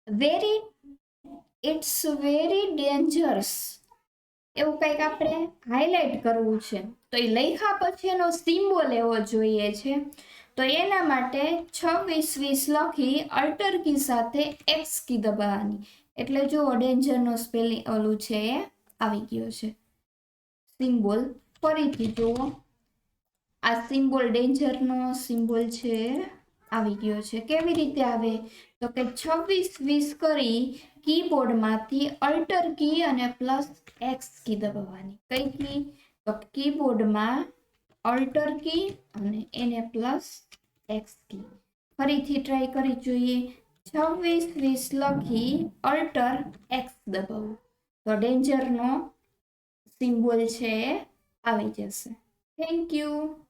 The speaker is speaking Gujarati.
વેરી ઇટ્સ વેરી ડેન્જરસ એવું કંઈક આપણે હાઇલાઇટ કરવું છે. તો એ લખ્યા પછી એનો સિમ્બોલ એવો જોઈએ છે. તો એના માટે 26-20 લખી અલ્ટર કી સાથે એક્સ કી દબાવવાની. એટલે જો ડેન્જરનો સ્પેલિંગ ઓલું છે એ આવી ગયો છે સિમ્બોલ. ફરીથી જુઓ, આ સિમ્બોલ ડેન્જરનો સિમ્બોલ છે આવી ગયો છે. કેવી રીતે આવે? તો કે 26-20 કરી કીબોર્ડમાંથી અલ્ટર કી અને પ્લસ એક્સ કી દબાવવાની. કઈ કી? તો કીબોર્ડમાં અલ્ટર કી અને એને પ્લસ એક્સ કી. ફરીથી ટ્રાય કરી જોઈએ. 26-20 લખી અલ્ટર એક્સ દબાવો તો ડેન્જરનો સિમ્બોલ છે આવી જશે. Thank you.